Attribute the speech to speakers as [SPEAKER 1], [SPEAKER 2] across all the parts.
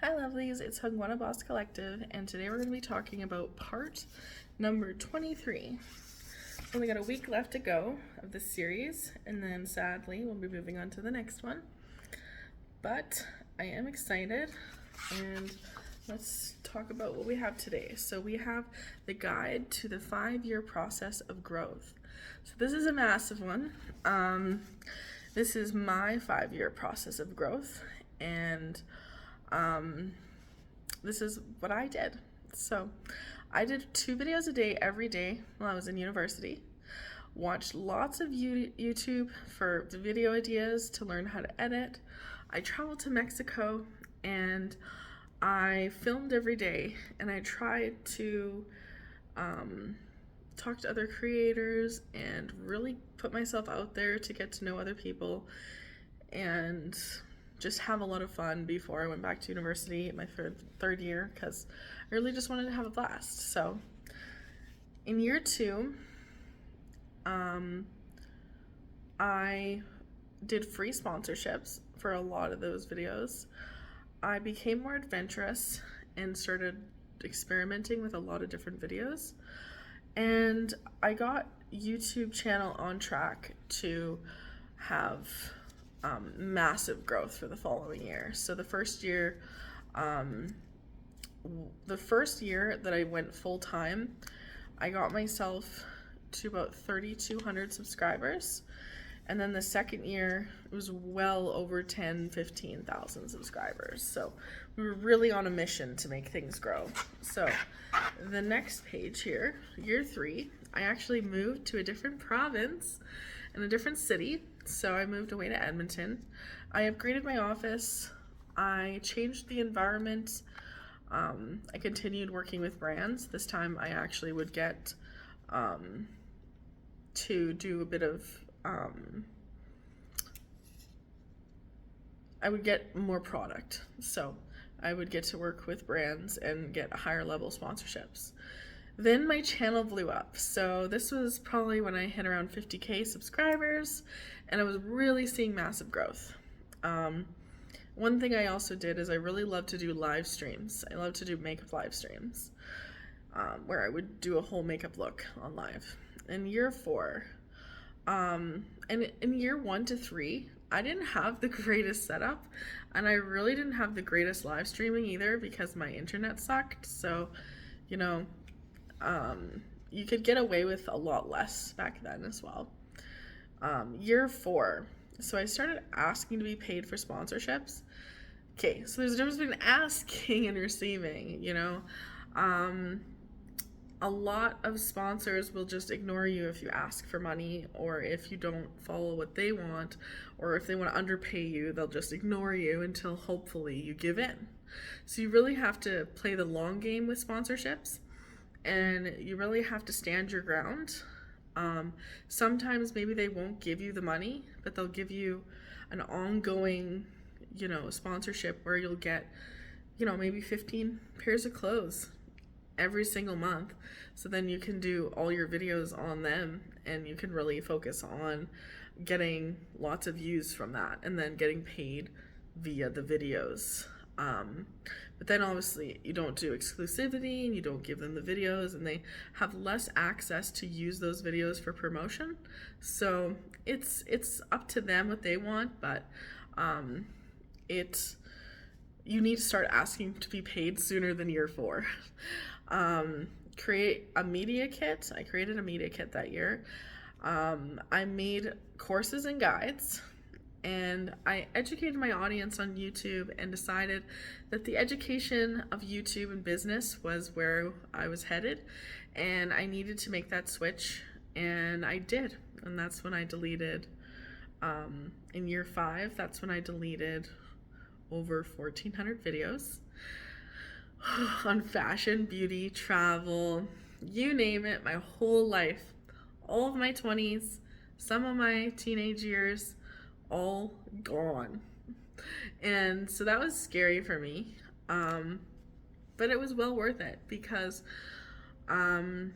[SPEAKER 1] Hi lovelies, it's Hungwana Boss Collective, and today we're going to be talking about part number 23. Only got a week left to go of this series, and then sadly we'll be moving on to the next one. But I am excited, and let's talk about what we have today. So we have the guide to the 5-year process of growth. So this is a massive one. This is my 5-year process of growth, and this is what I did. So I did 2 videos a day every day while I was in university. Watched lots of YouTube for the video ideas to learn how to edit. I traveled to Mexico and I filmed every day, and I tried to talk to other creators and really put myself out there to get to know other people and just have a lot of fun before I went back to university my third year, because I really just wanted to have a blast. So in year 2, I did free sponsorships for a lot of those videos. I became more adventurous and started experimenting with a lot of different videos, and I got YouTube channel on track to have massive growth for the following year. So the first year that I went full time, I got myself to about 3,200 subscribers. And then the second year, it was well over 15,000 subscribers. So we were really on a mission to make things grow. So the next page here, year 3, I actually moved to a different province in a different city. So I moved away to Edmonton. I upgraded my office. I changed the environment. I continued working with brands. This time I actually would get to do a bit of I would get more product. So I would get to work with brands and get higher level sponsorships. Then my channel blew up. So this was probably when I hit around 50K subscribers, and I was really seeing massive growth. One thing I also did is I really love to do live streams. I love to do makeup live streams, where I would do a whole makeup look on live. In year 4, and in year 1 to 3, I didn't have the greatest setup, and I really didn't have the greatest live streaming either because my internet sucked. So, you know, you could get away with a lot less back then as well. Year 4, so I started asking to be paid for sponsorships. Okay, so there's a difference between asking and receiving, you know. A lot of sponsors will just ignore you if you ask for money, or if you don't follow what they want, or if they want to underpay you, they'll just ignore you until hopefully you give in. So you really have to play the long game with sponsorships, and you really have to stand your ground. Sometimes maybe they won't give you the money, but they'll give you an ongoing, sponsorship where you'll get, maybe 15 pairs of clothes every single month. So then you can do all your videos on them, and you can really focus on getting lots of views from that and then getting paid via the videos. But then obviously you don't do exclusivity, and you don't give them the videos, and they have less access to use those videos for promotion. So it's up to them what they want, but you need to start asking to be paid sooner than year 4. Create a media kit. I created a media kit that year. I made courses and guides, and I educated my audience on YouTube and decided that the education of YouTube and business was where I was headed, and I needed to make that switch, and I did. And that's when I deleted, in year 5, that's when I deleted over 1,400 videos on fashion, beauty, travel, you name it, my whole life, all of my 20s, some of my teenage years, all gone. And so that was scary for me, but it was well worth it because my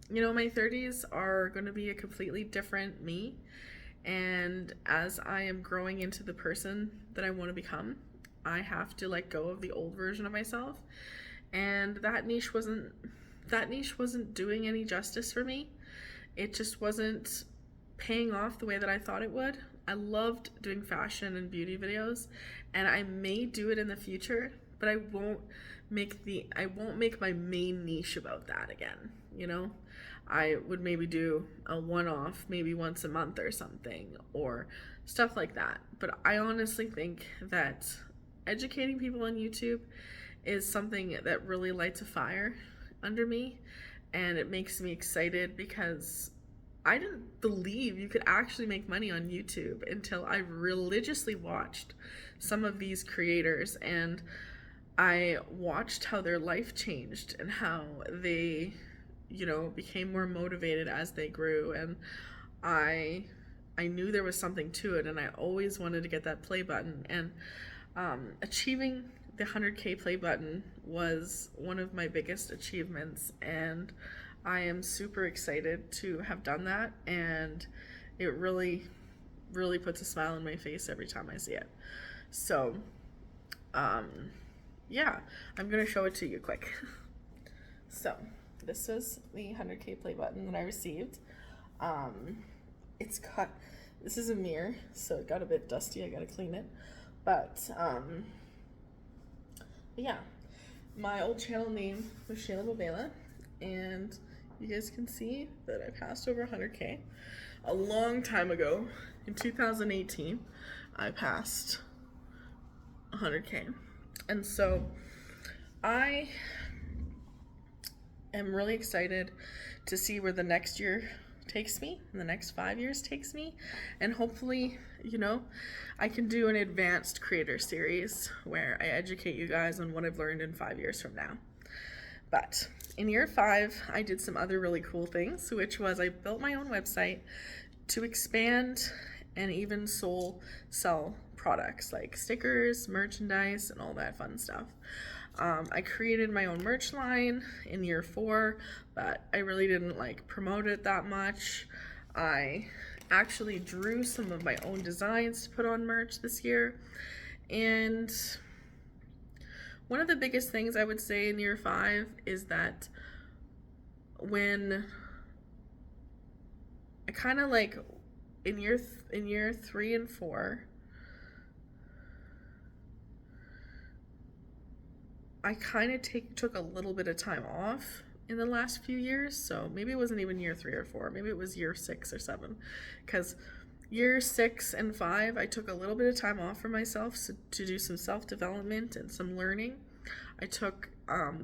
[SPEAKER 1] 30s are going to be a completely different me, and as I am growing into the person that I want to become, I have to let go of the old version of myself, and that niche wasn't doing any justice for me. It just wasn't paying off the way that I thought it would. I loved doing fashion and beauty videos, and I may do it in the future, but I won't make my main niche about that again, you know? I would maybe do a one-off, maybe once a month or something, or stuff like that. But I honestly think that educating people on YouTube is something that really lights a fire under me, and it makes me excited because I didn't believe you could actually make money on YouTube until I religiously watched some of these creators, and I watched how their life changed and how they, you know, became more motivated as they grew, and I knew there was something to it, and I always wanted to get that play button, and achieving the 100K play button was one of my biggest achievements, and I am super excited to have done that, and it really puts a smile on my face every time I see it. So yeah, I'm gonna show it to you quick. So this was the 100K play button that I received. This is a mirror, so it got a bit dusty, I gotta clean it. But yeah, my old channel name was Shayla Bobela, and you guys can see that I passed over 100K. A long time ago, in 2018, I passed 100K. And so I am really excited to see where the next year takes me, and the next 5 years takes me, and hopefully, you know, I can do an advanced creator series where I educate you guys on what I've learned in 5 years from now. But in year 5, I did some other really cool things, which was I built my own website to expand and even sell products like stickers, merchandise, and all that fun stuff. I created my own merch line in year 4, but I really didn't like promote it that much. I actually drew some of my own designs to put on merch this year, and one of the biggest things I would say in year 5 is that when I kind of like in year 3 and 4, I kind of took a little bit of time off in the last few years. So maybe it wasn't even year 3 or 4, maybe it was year 6 or 7, because year 6 and 5 I took a little bit of time off for myself to do some self-development and some learning. I took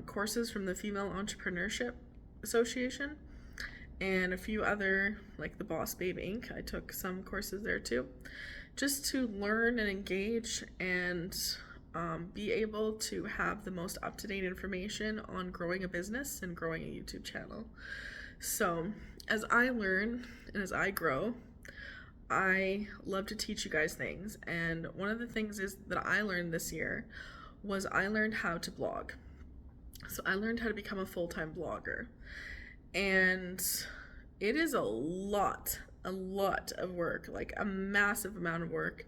[SPEAKER 1] courses from the Female Entrepreneurship Association and a few other, like the Boss Babe Inc. I took some courses there too, just to learn and engage and be able to have the most up-to-date information on growing a business and growing a YouTube channel. So as I learn and as I grow, I love to teach you guys things, and one of the things is that I learned this year was I learned how to blog. So I learned how to become a full-time blogger, and it is a lot of work, like a massive amount of work.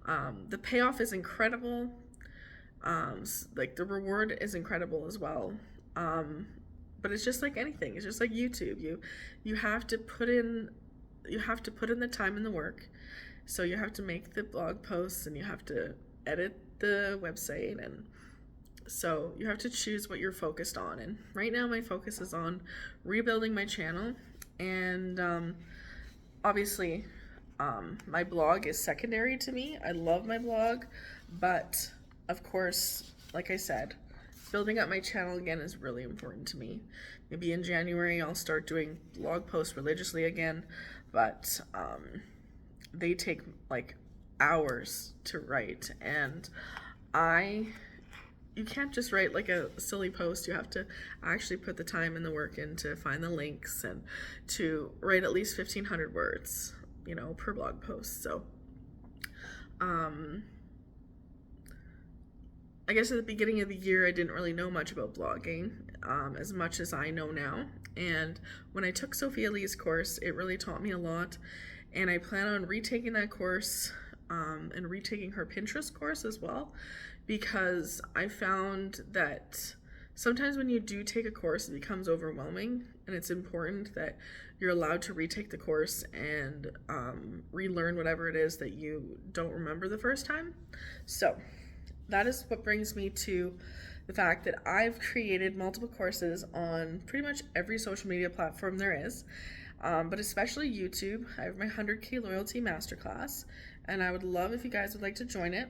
[SPEAKER 1] The payoff is incredible. Like the reward is incredible as well. But it's just like anything. It's just like YouTube. You have to put in the time and the work. So you have to make the blog posts, and you have to edit the website, and so you have to choose what you're focused on. And right now my focus is on rebuilding my channel, and obviously my blog is secondary to me. I love my blog, but of course, like I said, building up my channel again is really important to me. Maybe in January I'll start doing blog posts religiously again, but they take like hours to write, and you can't just write like a silly post. You have to actually put the time and the work in to find the links and to write at least 1,500 words, you know, per blog post. So I guess at the beginning of the year I didn't really know much about blogging as much as I know now, and when I took Sophia Lee's course, it really taught me a lot, and I plan on retaking that course and retaking her Pinterest course as well, because I found that sometimes when you do take a course, it becomes overwhelming, and it's important that you're allowed to retake the course and relearn whatever it is that you don't remember the first time. So that is what brings me to the fact that I've created multiple courses on pretty much every social media platform there is, but especially YouTube. I have my 100K Loyalty Masterclass, and I would love if you guys would like to join it.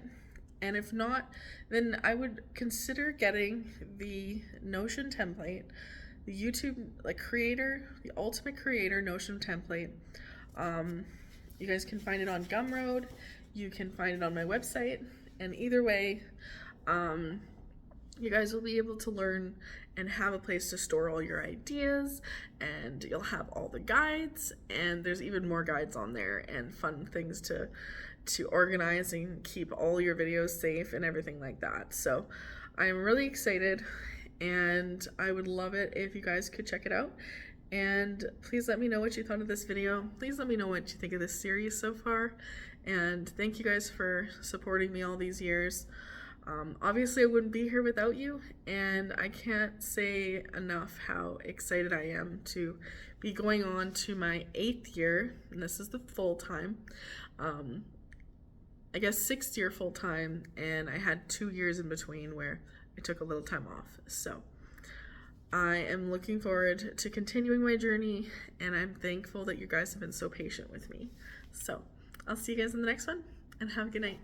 [SPEAKER 1] And if not, then I would consider getting the Notion template, the YouTube creator, the ultimate creator Notion template. You guys can find it on Gumroad. You can find it on my website. And either way, you guys will be able to learn and have a place to store all your ideas, and you'll have all the guides, and there's even more guides on there and fun things to organize and keep all your videos safe and everything like that. So I'm really excited, and I would love it if you guys could check it out. And please let me know what you thought of this video. Please let me know what you think of this series so far. And thank you guys for supporting me all these years. Obviously I wouldn't be here without you, and I can't say enough how excited I am to be going on to my 8th year, and this is the full-time, I guess 6th year full-time, and I had 2 years in between where I took a little time off. So I am looking forward to continuing my journey, and I'm thankful that you guys have been so patient with me. So I'll see you guys in the next one, and have a good night.